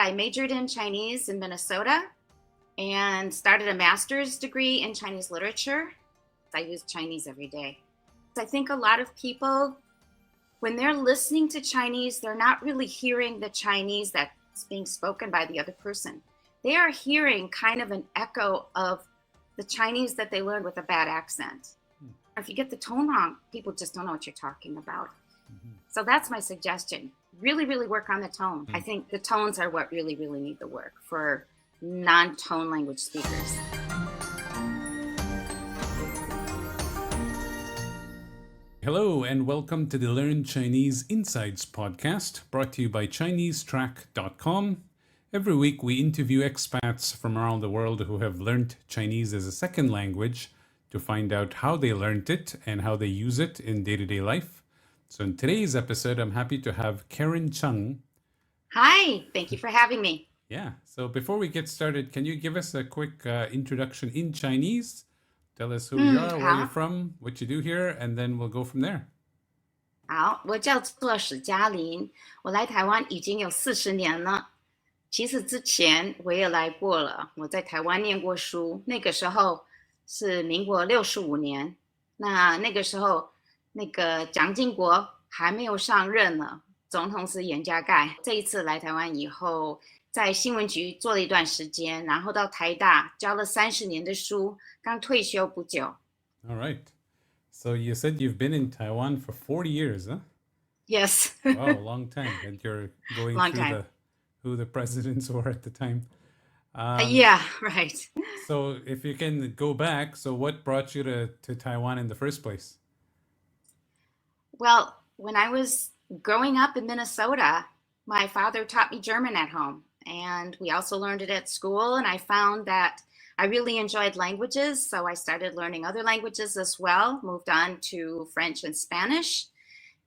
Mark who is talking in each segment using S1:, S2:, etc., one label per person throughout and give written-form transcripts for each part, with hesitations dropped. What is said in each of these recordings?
S1: I majored in Chinese in Minnesota and started a master's degree in Chinese literature. I use Chinese every day. I think a lot of people, when they're listening to Chinese, they're not really hearing the Chinese that's being spoken by the other person. They are hearing kind of an echo of the Chinese that they learned with a bad accent. If you get the tone wrong, people just don't know what you're talking about. So that's my suggestion. Really, really work on the tone. I think the tones are what really, really need the work for non-tone language speakers.
S2: Hello and welcome to the Learn Chinese Insights podcast, brought to you by ChineseTrack.com. Every week we interview expats from around the world who have learned Chinese as a second language to find out how they learned it and how they use it in day-to-day life. So in today's episode, I'm happy to have Karen Chung.
S1: Hi, thank you for having me.
S2: Yeah, so before we get started, can you give us a quick introduction in Chinese? Tell us who you are, where you're from, what you do here, and then we'll go from there.
S1: 好，我叫做史嘉玲，我来台湾已经有40年了。其实之前我也来过了，我在台湾念过书，那个时候是民国65年，那个时候那个蒋经国还没有上任呢，总统是严家淦。这一次来台湾以后，在新闻局做了一段时间，然后到台大教了30年的书，刚退休不久。
S2: All right. So you said you've been in Taiwan for 40 years, huh?
S1: Yes.
S2: Wow, a long time. And you're going through who the presidents were at the time.
S1: Yeah, right.
S2: So if you can go back, so what brought you to Taiwan in the first place?
S1: Well, when I was growing up in Minnesota, my father taught me German at home, and we also learned it at school, and I found that I really enjoyed languages, so I started learning other languages as well, moved on to French and Spanish.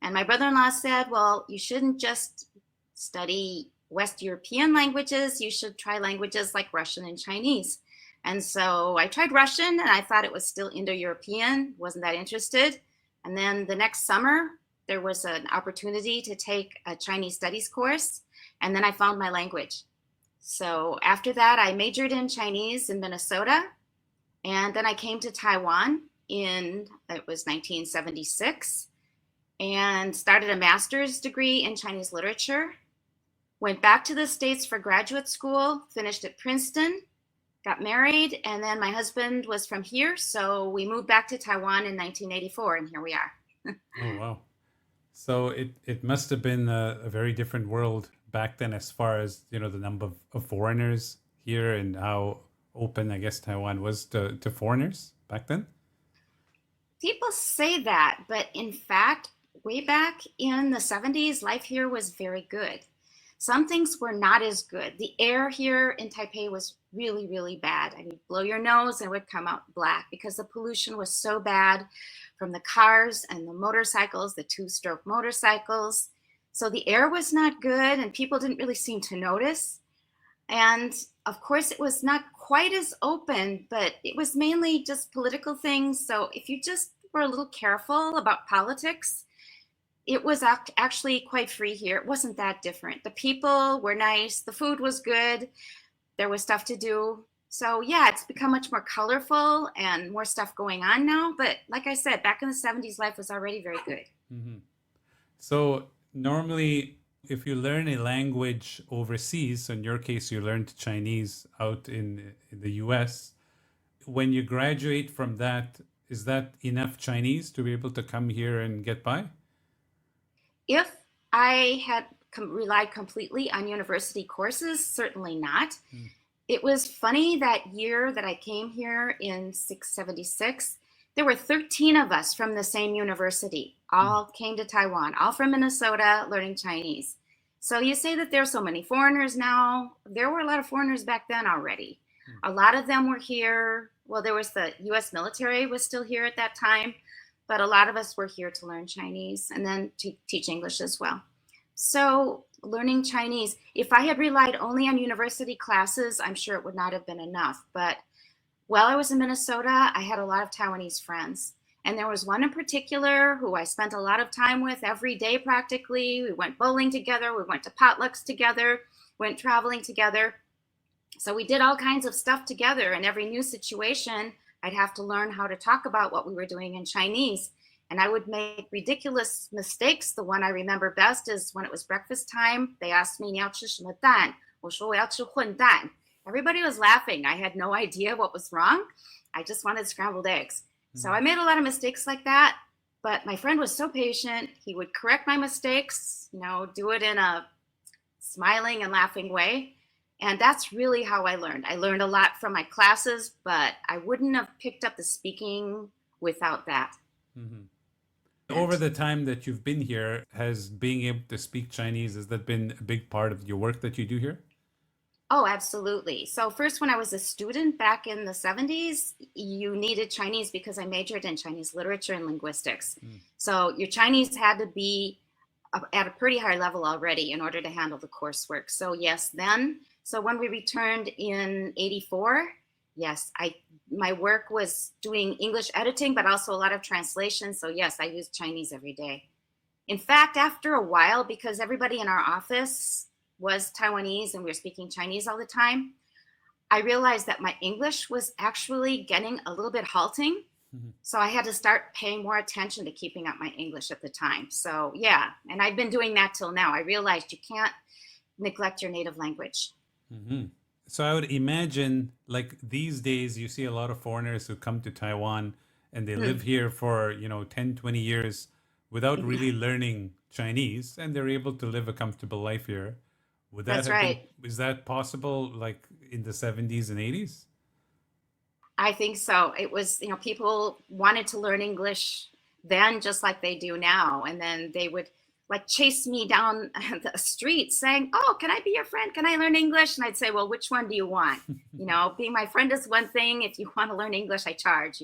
S1: And my brother-in-law said, well, you shouldn't just study West European languages, you should try languages like Russian and Chinese. And so I tried Russian, and I thought it was still Indo-European, wasn't that interested. And then the next summer, there was an opportunity to take a Chinese studies course, and then I found my language. So after that, I majored in Chinese in Minnesota, and then I came to Taiwan it was 1976, and started a master's degree in Chinese literature. Went back to the States for graduate school, finished at Princeton, got married, and then my husband was from here, so we moved back to Taiwan in 1984, and here we are.
S2: Oh, wow. So it must have been a very different world back then as far as, the number of foreigners here and how open, I guess, Taiwan was to foreigners back then?
S1: People say that, but in fact, way back in the 70s, life here was very good. Some things were not as good. The air here in Taipei was really, really bad. I mean, blow your nose and it would come out black because the pollution was so bad from the cars and the motorcycles, the two-stroke motorcycles. So the air was not good and people didn't really seem to notice. And of course, it was not quite as open, but it was mainly just political things. So if you just were a little careful about politics, it was actually quite free here. It wasn't that different. The people were nice. The food was good. There was stuff to do. So yeah, it's become much more colorful and more stuff going on now. But like I said, back in the 70s, life was already very good.
S2: Mm-hmm. So normally, if you learn a language overseas, so in your case, you learned Chinese out in the US, when you graduate from that, is that enough Chinese to be able to come here and get by?
S1: If I had relied completely on university courses, certainly not. It was funny that year that I came here in 76, there were 13 of us from the same university, all came to Taiwan, all from Minnesota, learning Chinese. So you say that there's so many foreigners now. There were a lot of foreigners back then already. A lot of them were here. Well, there was the US military was still here at that time. But a lot of us were here to learn Chinese and then to teach English as well. So learning Chinese, if I had relied only on university classes, I'm sure it would not have been enough. But while I was in Minnesota, I had a lot of Taiwanese friends. And there was one in particular who I spent a lot of time with every day practically. We went bowling together. We went to potlucks together. went traveling together. So we did all kinds of stuff together. And every new situation, I'd have to learn how to talk about what we were doing in Chinese. And I would make ridiculous mistakes. The one I remember best is when it was breakfast time. They asked me, 你要吃什么蛋? 我说我要吃混蛋. Everybody was laughing. I had no idea what was wrong. I just wanted scrambled eggs. So I made a lot of mistakes like that. But my friend was so patient. He would correct my mistakes, do it in a smiling and laughing way. And that's really how I learned. I learned a lot from my classes, but I wouldn't have picked up the speaking without that.
S2: Mm-hmm. Over the time that you've been here, has being able to speak Chinese, has that been a big part of your work that you do here?
S1: Oh, absolutely. So first, when I was a student back in the 70s, you needed Chinese because I majored in Chinese literature and linguistics. So your Chinese had to be at a pretty high level already in order to handle the coursework. So yes, then. So when we returned in 84, yes, my work was doing English editing, but also a lot of translation. So yes, I used Chinese every day. In fact, after a while, because everybody in our office was Taiwanese and we were speaking Chinese all the time, I realized that my English was actually getting a little bit halting. So I had to start paying more attention to keeping up my English at the time. So yeah, and I've been doing that till now. I realized you can't neglect your native language.
S2: Mm-hmm. So I would imagine, like these days, you see a lot of foreigners who come to Taiwan and they live here for, 10, 20 years without really learning Chinese, and they're able to live a comfortable life here. Would that
S1: That's
S2: have
S1: right.
S2: is that possible like in the 70s and 80s?
S1: I think so. It was, people wanted to learn English then just like they do now. And then they would like chase me down the street saying, oh, can I be your friend? Can I learn English? And I'd say, well, which one do you want? Being my friend is one thing. If you want to learn English, I charge,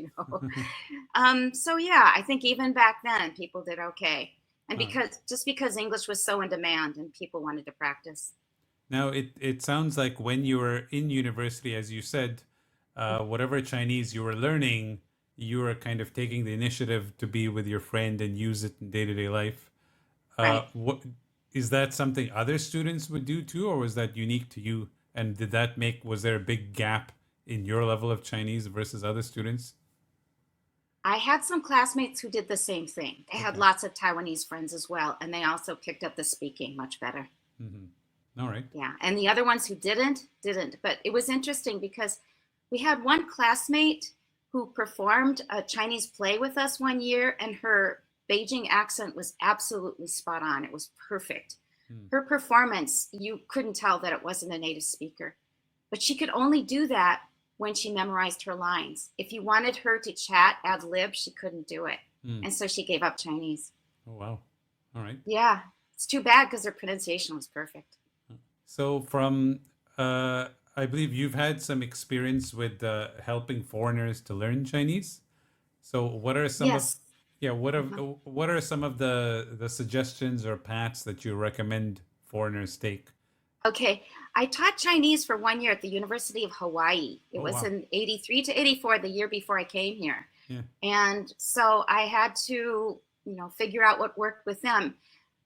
S1: So yeah, I think even back then people did okay. And because English was so in demand and people wanted to practice.
S2: Now, it sounds like when you were in university, as you said, whatever Chinese you were learning, you were kind of taking the initiative to be with your friend and use it in day-to-day life.
S1: Right.
S2: What is that something other students would do too, or was that unique to you? And was there a big gap in your level of Chinese versus other students?
S1: I had some classmates who did the same thing. They had lots of Taiwanese friends as well, and they also picked up the speaking much better.
S2: Mm-hmm. All right.
S1: Yeah, and the other ones who didn't. But it was interesting because we had one classmate who performed a Chinese play with us one year, and her Beijing accent was absolutely spot on. It was perfect. Her performance, you couldn't tell that it wasn't a native speaker, but she could only do that when she memorized her lines. If you wanted her to chat ad lib, she couldn't do it. And so she gave up Chinese.
S2: Oh, wow. All right.
S1: Yeah, it's too bad because her pronunciation was perfect.
S2: So I believe you've had some experience with helping foreigners to learn Chinese. So what are some of
S1: Yes.
S2: what are some of the suggestions or paths that you recommend foreigners take?
S1: Okay, I taught Chinese for 1 year at the University of Hawaii. It
S2: Oh,
S1: was
S2: wow.
S1: in 83 to 84, the year before I came here.
S2: Yeah.
S1: And so I had to, figure out what worked with them.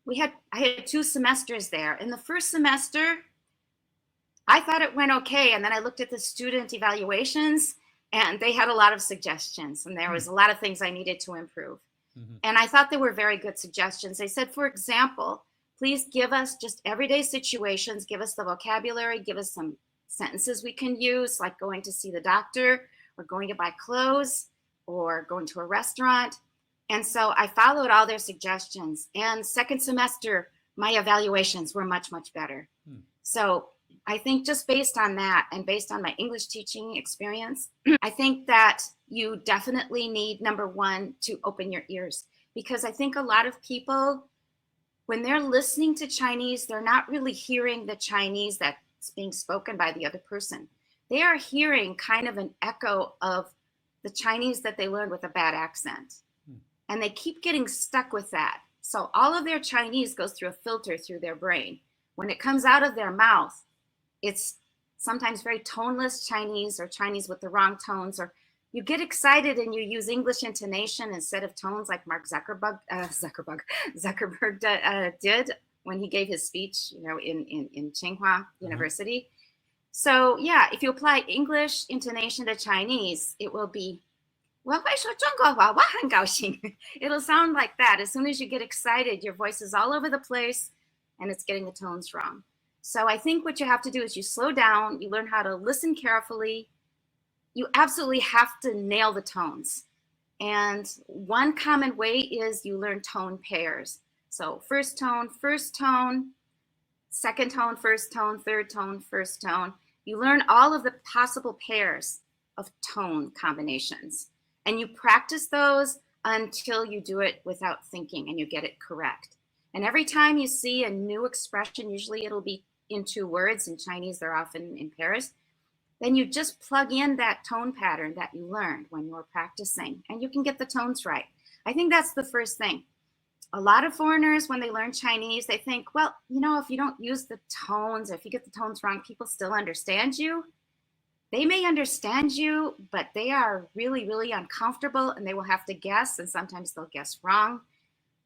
S1: I had 2 semesters there. In the first semester, I thought it went okay. And then I looked at the student evaluations and they had a lot of suggestions. And there was a lot of things I needed to improve. And I thought they were very good suggestions. They said, for example, please give us just everyday situations, give us the vocabulary, give us some sentences we can use, like going to see the doctor or going to buy clothes or going to a restaurant. And so I followed all their suggestions. And second semester, my evaluations were much, much better. So I think just based on that and based on my English teaching experience, I think that you definitely need, number one, to open your ears. Because I think a lot of people, when they're listening to Chinese, they're not really hearing the Chinese that's being spoken by the other person. They are hearing kind of an echo of the Chinese that they learned with a bad accent. And they keep getting stuck with that. So all of their Chinese goes through a filter through their brain. When it comes out of their mouth, it's sometimes very toneless Chinese or Chinese with the wrong tones, or you get excited and you use English intonation instead of tones like Mark Zuckerberg did. when he gave his speech, in Tsinghua University. So yeah, if you apply English intonation to Chinese, it will be 我会说中国话，我很高兴. It'll sound like that. As soon as you get excited, your voice is all over the place and it's getting the tones wrong. So I think what you have to do is you slow down, you learn how to listen carefully. You absolutely have to nail the tones. And one common way is you learn tone pairs. So first tone, second tone, first tone, third tone, first tone. You learn all of the possible pairs of tone combinations. And you practice those until you do it without thinking and you get it correct. And every time you see a new expression, usually it'll be in two words. In Chinese, they're often in pairs. Then you just plug in that tone pattern that you learned when you were practicing, and you can get the tones right. I think that's the first thing. A lot of foreigners, when they learn Chinese, they think, well, if you don't use the tones, or if you get the tones wrong, people still understand you. They may understand you, but they are really, really uncomfortable, and they will have to guess, and sometimes they'll guess wrong.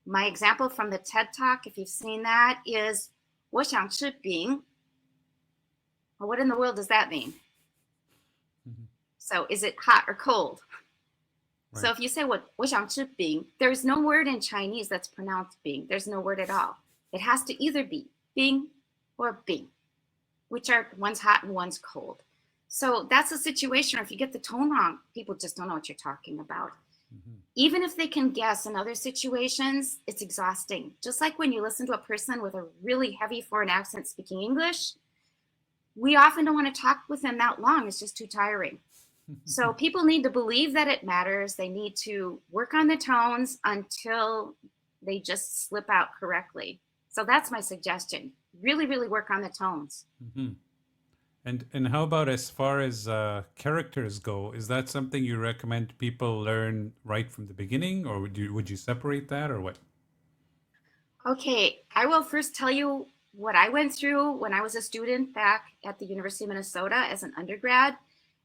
S1: My example from the TED Talk, if you've seen that, is 我想吃饼. Well, what in the world does that mean? So is it hot or cold? Right. So if you say 我想吃饼, there's no word in Chinese that's pronounced bing. There's no word at all. It has to either be bing or bing, which are one's hot and one's cold. So that's a situation where if you get the tone wrong, people just don't know what you're talking about. Even if they can guess in other situations, it's exhausting. Just like when you listen to a person with a really heavy foreign accent speaking English, we often don't want to talk with them that long. It's just too tiring. So people need to believe that it matters. They need to work on the tones until they just slip out correctly. So that's my suggestion. Really, really work on the tones.
S2: And how about as far as characters go? Is that something you recommend people learn right from the beginning, or would you separate that, or what?
S1: Okay, I will first tell you what I went through when I was a student back at the University of Minnesota as an undergrad,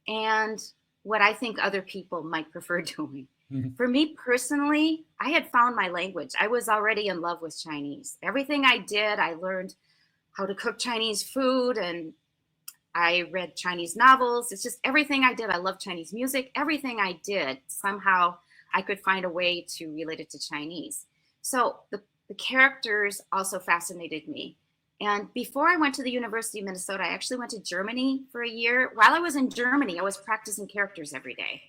S1: and what I think other people might prefer doing. For me personally, I had found my language. I was already in love with Chinese. Everything I did, I learned how to cook Chinese food, and I read Chinese novels. It's just everything I did. I love Chinese music. Everything I did, somehow I could find a way to relate it to Chinese. So the characters also fascinated me. And before I went to the University of Minnesota, I actually went to Germany for a year. While I was in Germany, I was practicing characters every day.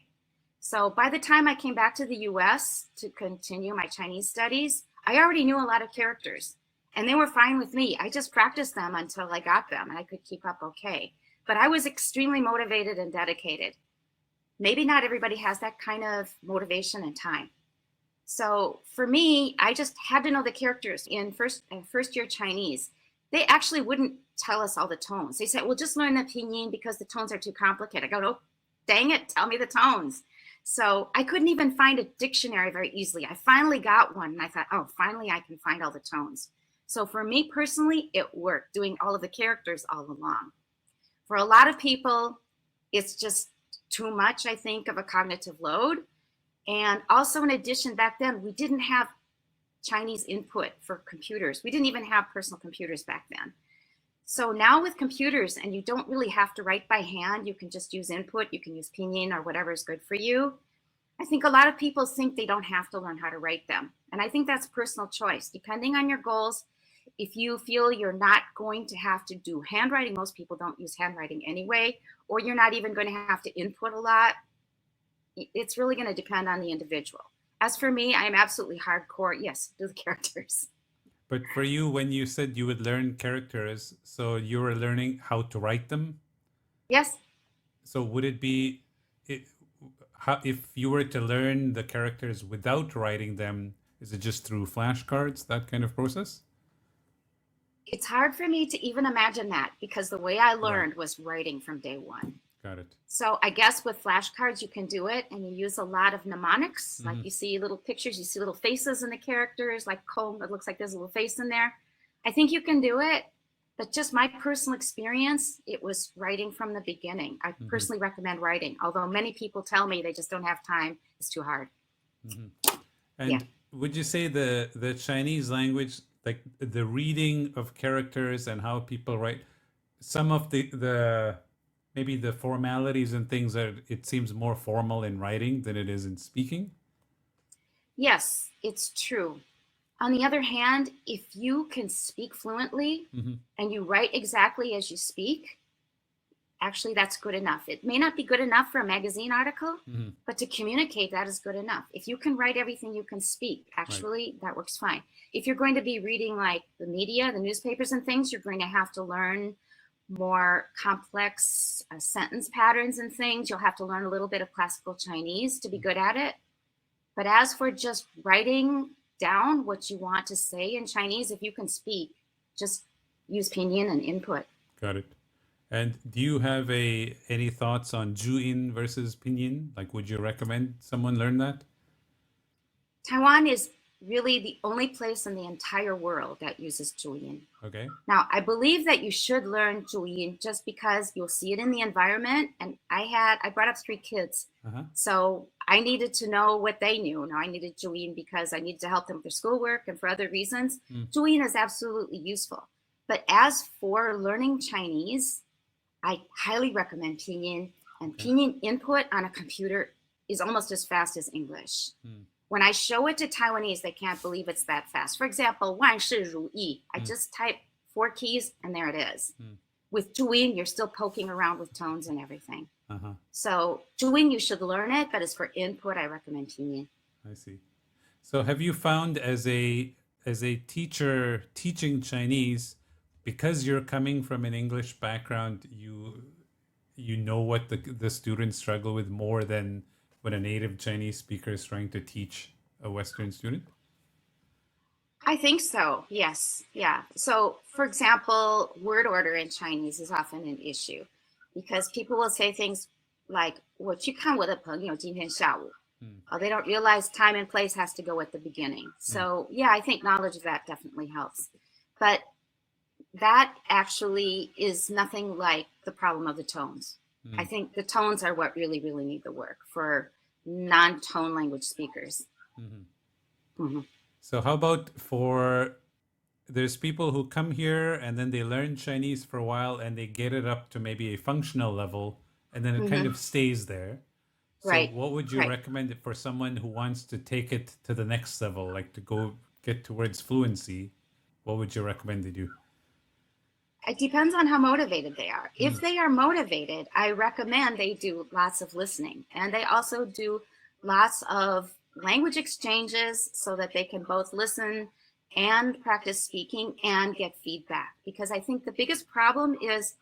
S1: So by the time I came back to the US to continue my Chinese studies, I already knew a lot of characters. And they were fine with me. I just practiced them until I got them and I could keep up okay. But I was extremely motivated and dedicated. Maybe not everybody has that kind of motivation and time. So for me, I just had to know the characters. In first year Chinese, they actually wouldn't tell us all the tones. They said, well, just learn the pinyin because the tones are too complicated. I go, oh, dang it, tell me the tones. So I couldn't even find a dictionary very easily. I finally got one and I thought, oh, finally I can find all the tones. So for me personally, it worked, doing all of the characters all along. For a lot of people, it's just too much, I think, of a cognitive load. And also in addition, back then, we didn't have Chinese input for computers. We didn't even have personal computers back then. So now with computers, and you don't really have to write by hand, you can just use input, you can use pinyin or whatever is good for you. I think a lot of people think they don't have to learn how to write them. And I think that's personal choice. Depending on your goals, if you feel you're not going to have to do handwriting, most people don't use handwriting anyway, or you're not even going to have to input a lot, it's really going to depend on the individual. As for me, I am absolutely hardcore. Yes, do the characters.
S2: But for you, when you said you would learn characters, so you were learning how to write them?
S1: Yes.
S2: So would it be, if you were to learn the characters without writing them, is it just through flashcards, that kind of process?
S1: It's hard for me to even imagine that because the way I learned was writing from day one.
S2: Got it.
S1: So I guess with flashcards, you can do it and you use a lot of mnemonics. Like you see little pictures, you see little faces in the characters, like comb, it looks like there's a little face in there. I think you can do it, but just my personal experience, it was writing from the beginning. I personally recommend writing, although many people tell me they just don't have time. It's too hard.
S2: And would you say the Chinese language like the reading of characters and how people write. Some of the maybe the formalities and things that it seems more formal in writing than it is in speaking.
S1: Yes, it's true. On the other hand, if you can speak fluently
S2: Hmm.
S1: and you write exactly as you speak, actually that's good enough. It may not be good enough for a magazine article,
S2: Hmm.
S1: but to communicate, that is good enough. If you can write everything you can speak,
S2: Right.
S1: actually that works fine. If you're going to be reading like the media, the newspapers and things, you're going to have to learn more complex sentence patterns and things. You'll have to learn a little bit of classical Chinese to be good at it. But as for just writing down what you want to say in Chinese, if you can speak, just use pinyin and input.
S2: Got it. And do you have any thoughts on zhuyin versus pinyin? Like, would you recommend someone learn that?
S1: Taiwan is really the only place in the entire world that uses zhuyin.
S2: Okay.
S1: Now, I believe that you should learn zhuyin just because you'll see it in the environment. And I brought up 3 kids.
S2: Uh-huh.
S1: So I needed to know what they knew. Now I needed zhuyin because I needed to help them with their schoolwork and for other reasons.
S2: Mm.
S1: Zhuyin is absolutely useful. But as for learning Chinese, I highly recommend pinyin. And
S2: Okay.
S1: pinyin input on a computer is almost as fast as English.
S2: Mm.
S1: When I show it to Taiwanese, they can't believe it's that fast. For example, 万事如意. I
S2: Mm.
S1: just type 4 keys and there it is.
S2: Mm.
S1: With zhuyin, you're still poking around with tones and everything.
S2: Uh-huh.
S1: So zhuyin, you should learn it, but as for input, I recommend pinyin.
S2: I see. So have you found as a teacher teaching Chinese, because you're coming from an English background, you know what the students struggle with more than when a native Chinese speaker is trying to teach a Western student?
S1: I think so. Yes. Yeah. So, for example, word order in Chinese is often an issue because people will say things like, 我去看我的朋友今天下午.
S2: Mm.
S1: They don't realize time and place has to go at the beginning. So, yeah, I think knowledge of that definitely helps. But that actually is nothing like the problem of the tones.
S2: Mm.
S1: I think the tones are what really, really need the work for non-tone language speakers.
S2: Mm-hmm.
S1: Mm-hmm.
S2: So how about there's people who come here and then they learn Chinese for a while and they get it up to maybe a functional level and then it kind of stays there. So
S1: Right.
S2: what would you
S1: Right.
S2: recommend for someone who wants to take it to the next level, like to go get towards fluency? What would you recommend they do?
S1: It depends on how motivated they are. If they are motivated, I recommend they do lots of listening. And they also do lots of language exchanges so that they can both listen and practice speaking and get feedback. Because I think the biggest problem is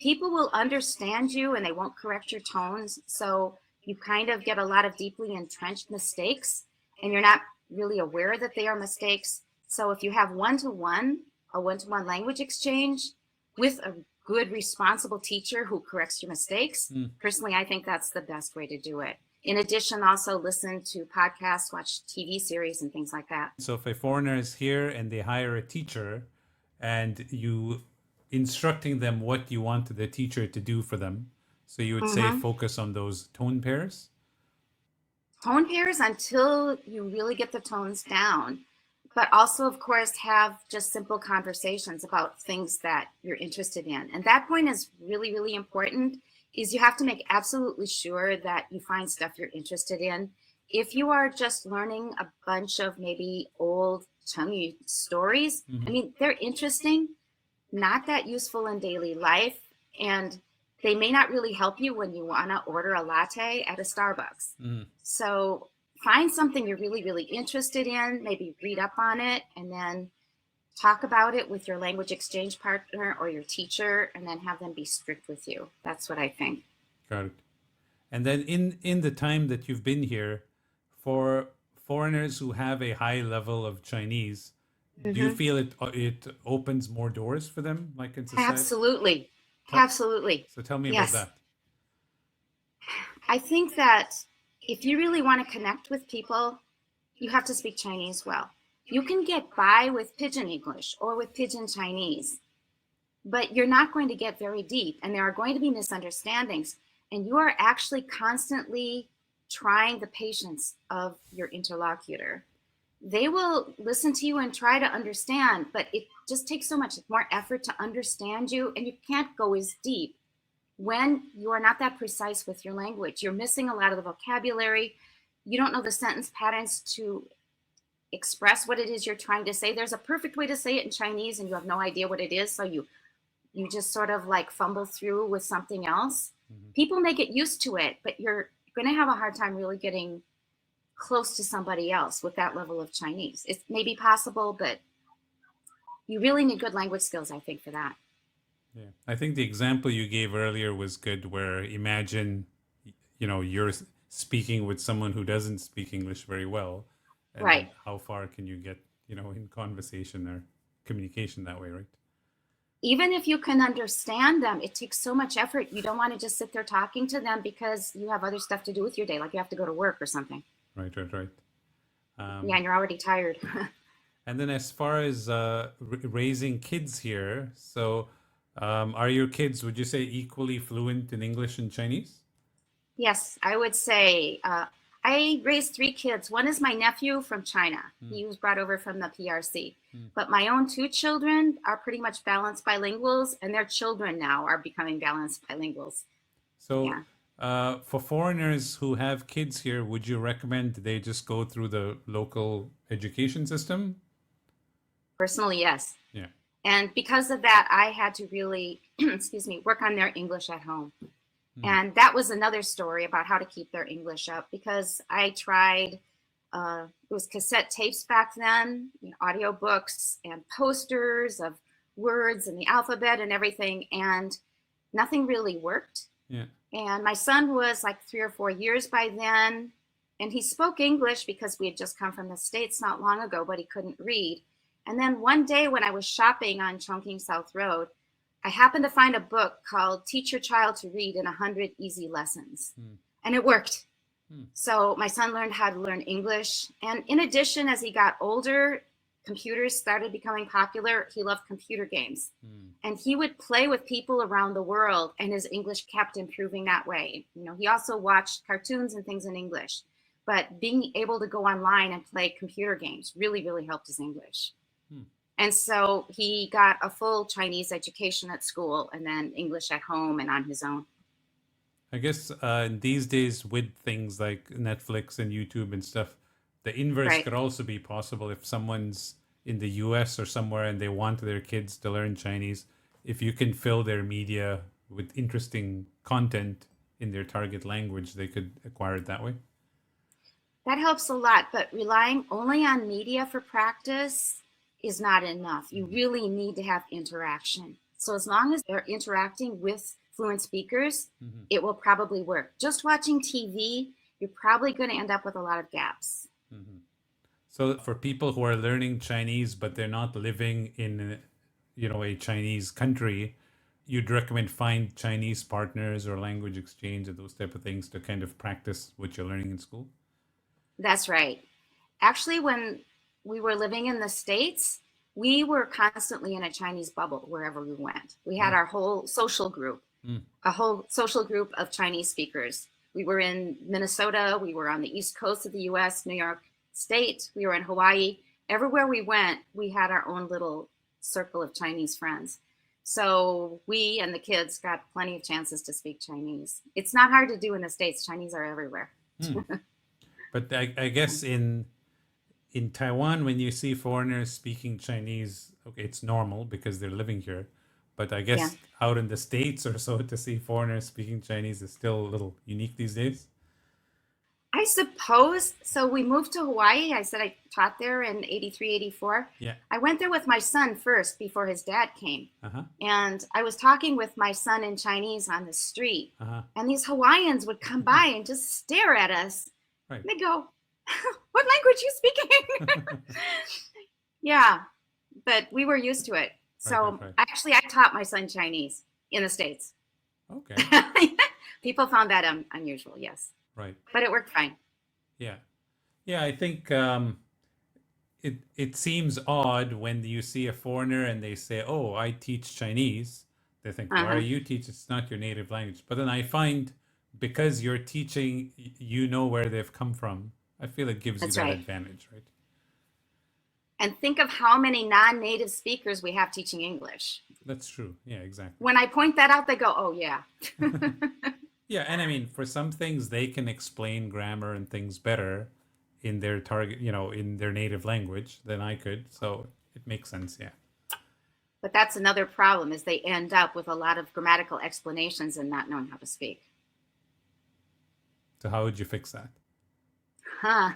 S1: people will understand you and they won't correct your tones. So you kind of get a lot of deeply entrenched mistakes and you're not really aware that they are mistakes. So if you have a one-to-one language exchange with a good, responsible teacher who corrects your mistakes, personally, I think that's the best way to do it. In addition, also listen to podcasts, watch TV series and things like that.
S2: So if a foreigner is here and they hire a teacher and you instructing them what you want the teacher to do for them, so you would say focus on those tone pairs?
S1: Tone pairs until you really get the tones down. But also, of course, have just simple conversations about things that you're interested in. And that point is really, really important, is you have to make absolutely sure that you find stuff you're interested in. If you are just learning a bunch of maybe old Chengyu stories, I mean, they're interesting, not that useful in daily life, and they may not really help you when you want to order a latte at a Starbucks. So find something you're really, really interested in, maybe read up on it, and then talk about it with your language exchange partner or your teacher, and then have them be strict with you. That's what I think.
S2: Got it. And then in the time that you've been here, for foreigners who have a high level of Chinese, do you feel it opens more doors for them, like in society?
S1: Absolutely. Absolutely.
S2: So tell me
S1: Yes.
S2: about that.
S1: I think that if you really want to connect with people, you have to speak Chinese well. You can get by with pidgin English or with pidgin Chinese, but you're not going to get very deep, and there are going to be misunderstandings, and you are actually constantly trying the patience of your interlocutor. they will listen to you and try to understand, but it just takes so much more effort to understand you, and you can't go as deep when you are not that precise with your language. You're missing a lot of the vocabulary. You don't know the sentence patterns to express what it is you're trying to say. There's a perfect way to say it in Chinese and you have no idea what it is, so you just sort of like fumble through with something else.
S2: Mhm.
S1: People may get used to it, but you're going to have a hard time really getting close to somebody else with that level of Chinese. It may be possible, but you really need good language skills, I think, for that.
S2: Yeah. I think the example you gave earlier was good, where imagine, you're speaking with someone who doesn't speak English very well, and then
S1: Right.
S2: how far can you get, in conversation or communication that way, right?
S1: Even if you can understand them, it takes so much effort. You don't want to just sit there talking to them because you have other stuff to do with your day, like you have to go to work or something.
S2: Right, right, right.
S1: Yeah, and you're already tired.
S2: And then as far as raising kids here, so are your kids, would you say, equally fluent in English and Chinese?
S1: Yes, I would say I raised three kids. One is my nephew from China.
S2: Mm,
S1: He was brought over from the PRC.
S2: mm.
S1: But my own two children are pretty much balanced bilinguals, and their children now are becoming balanced bilinguals.
S2: So
S1: Yeah,
S2: for foreigners who have kids here, would you recommend they just go through the local education system?
S1: personally, yes.
S2: Yeah.
S1: And because of that, I had to really, excuse me, work on their English at home.
S2: Mm,
S1: And that was another story about how to keep their English up because I tried, it was cassette tapes back then, audio books and posters of words and the alphabet and everything, and nothing really worked.
S2: yeah.
S1: And my son was like 3 or 4 years by then, and he spoke English because we had just come from the States not long ago, but he couldn't read. And then one day when I was shopping on Chongqing South Road, I happened to find a book called Teach Your Child to Read in 100 Easy Lessons.
S2: Mm,
S1: And it worked.
S2: mm,
S1: So my son learned how to learn English. And in addition, as he got older, computers started becoming popular. He loved computer games.
S2: mm.
S1: And he would play with people around the world, and his English kept improving that way. He also watched cartoons and things in English. But being able to go online and play computer games really, really helped his English.
S2: Hmm.
S1: And so he got a full Chinese education at school and then English at home and on his own.
S2: I guess these days with things like Netflix and YouTube and stuff, the inverse
S1: Right.
S2: could also be possible if someone's in the US or somewhere and they want their kids to learn Chinese. If you can fill their media with interesting content in their target language, they could acquire it that way.
S1: That helps a lot, but relying only on media for practice is not enough. You
S2: Mhm.
S1: really need to have interaction. So as long as they're interacting with fluent speakers,
S2: Mhm.
S1: it will probably work. Just watching TV, you're probably going to end up with a lot of gaps.
S2: Mhm. So for people who are learning Chinese but they're not living in, a Chinese country, you'd recommend find Chinese partners or language exchange or those type of things to kind of practice what you're learning in school.
S1: That's right. Actually, when we were living in the States, we were constantly in a Chinese bubble wherever we went. We had
S2: Oh.
S1: our whole social group,
S2: Mm,
S1: a whole social group of Chinese speakers. We were in Minnesota, we were on the East Coast of the US, New York State, we were in Hawaii. Everywhere we went, we had our own little circle of Chinese friends. So we and the kids got plenty of chances to speak Chinese. It's not hard to do in the States. Chinese are everywhere.
S2: mm. But I guess in Taiwan, when you see foreigners speaking Chinese, okay, it's normal because they're living here. But I
S1: Yeah.
S2: guess out in the States or so, to see foreigners speaking Chinese is still a little unique these days.
S1: I suppose so. We moved to Hawaii. I said I taught there in 83, 84.
S2: Yeah.
S1: I went there with my son first before his dad came.
S2: Uh-huh.
S1: And I was talking with my son in Chinese on the street.
S2: Uh-huh.
S1: And these Hawaiians would come by and just stare at us.
S2: Right.
S1: And they go, what language you speaking? Yeah, but we were used to it. So
S2: Right.
S1: actually, I taught my son Chinese in the States.
S2: Okay.
S1: People found that unusual, yes.
S2: Right.
S1: But it worked fine.
S2: Yeah. Yeah, I think it seems odd when you see a foreigner and they say, "Oh, I teach Chinese." They think, "Why are
S1: Uh-huh.
S2: you teach? It's not your native language." But then I find because you're teaching, you know where they've come from. I feel it gives you
S1: That's
S2: that
S1: right.
S2: advantage, right?
S1: And think of how many non-native speakers we have teaching English.
S2: That's true. Yeah, exactly.
S1: When I point that out, they go, oh, yeah.
S2: Yeah, and I mean, for some things, they can explain grammar and things better in their target, in their native language than I could. So it makes sense. Yeah.
S1: But that's another problem, is they end up with a lot of grammatical explanations and not knowing how to speak.
S2: So how would you fix that?
S1: Huh.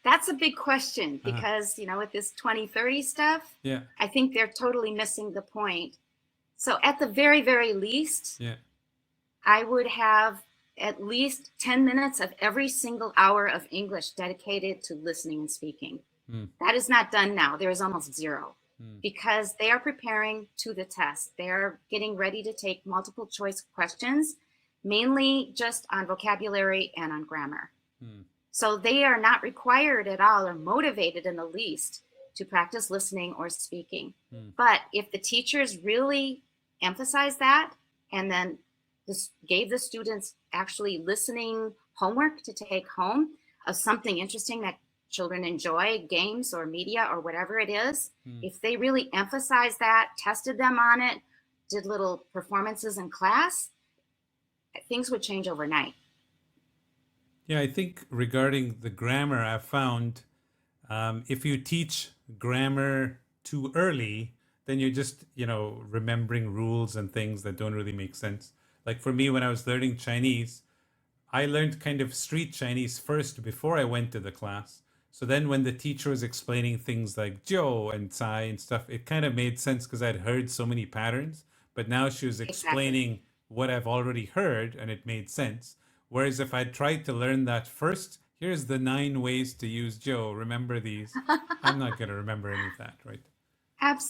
S1: That's a big question because, with this 2030 stuff,
S2: Yeah.
S1: I think they're totally missing the point. So at the very, very least,
S2: Yeah.
S1: I would have at least 10 minutes of every single hour of English dedicated to listening and speaking. That is not done now. There is almost zero because they are preparing to the test. They're getting ready to take multiple choice questions, mainly just on vocabulary and on grammar. So they are not required at all or motivated in the least to practice listening or speaking. But if the teachers really emphasize that and then gave the students actually listening homework to take home of something interesting that children enjoy, games or media or whatever it is, if they really emphasize that, tested them on it, did little performances in class, things would change overnight.
S2: Yeah, I think regarding the grammar, I've found if you teach grammar too early, then you're just, remembering rules and things that don't really make sense. Like for me, when I was learning Chinese, I learned kind of street Chinese first before I went to the class. So then when the teacher was explaining things like Jiu and Cai and stuff, it kind of made sense because I'd heard so many patterns. But now she was explaining what I've already heard and it made sense. Whereas if I tried to learn that first, here's the 9 ways to use Jiu, remember these, I'm not going to remember any of that, right?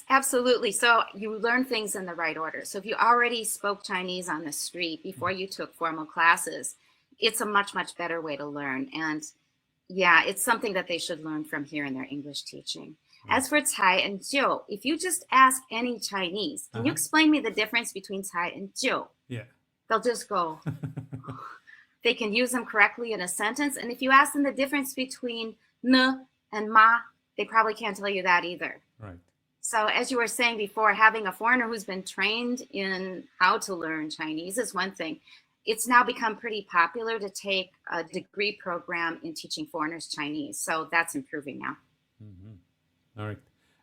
S1: Absolutely. So you learn things in the right order. So if you already spoke Chinese on the street before you took formal classes, it's a much, much better way to learn. And yeah, it's something that they should learn from here in their English teaching. As for Cai and Jiu, if you just ask any Chinese, can you explain me the difference between Cai and Jiu?
S2: Yeah.
S1: They'll just go. They can use them correctly in a sentence. And if you ask them the difference between ne and ma, they probably can't tell you that either.
S2: Right.
S1: So as you were saying before, having a foreigner who's been trained in how to learn Chinese is one thing. It's now become pretty popular to take a degree program in teaching foreigners Chinese. So that's improving now.
S2: All right.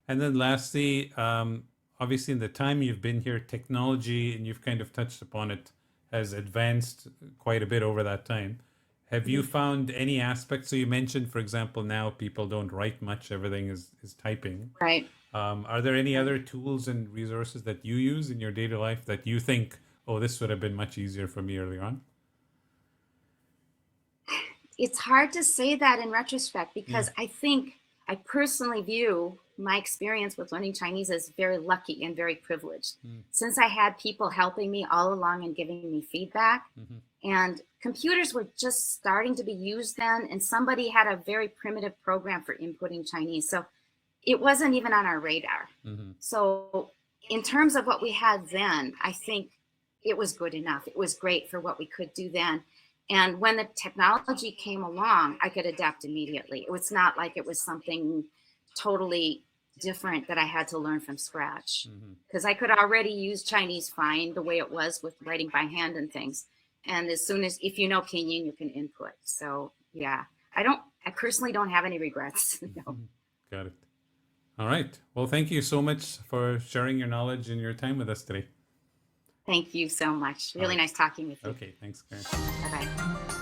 S2: And then lastly, obviously in the time you've been here, technology, and you've kind of touched upon it, has advanced quite a bit over that time. Have you found any aspects? So you mentioned, for example, now people don't write much, everything is typing.
S1: Right.
S2: Are there any other tools and resources that you use in your daily life that you think, oh, this would have been much easier for me early on?
S1: It's hard to say that in retrospect because I think I personally view my experience with learning Chinese as very lucky and very privileged. Since I had people helping me all along and giving me feedback, and computers were just starting to be used then, and somebody had a very primitive program for inputting Chinese. So it wasn't even on our radar. So in terms of what we had then, I think it was good enough. It was great for what we could do then. And when the technology came along, I could adapt immediately. It was not like it was something totally different that I had to learn from scratch, because I could already use Chinese fine the way it was with writing by hand and things. And as soon as, if you know pinyin, you can input. So yeah, I personally don't have any regrets. No.
S2: Got it. All right. Well, thank you so much for sharing your knowledge and your time with us today.
S1: Thank you so much. Really nice talking with you.
S2: Okay, thanks, Karen.
S1: Bye-bye.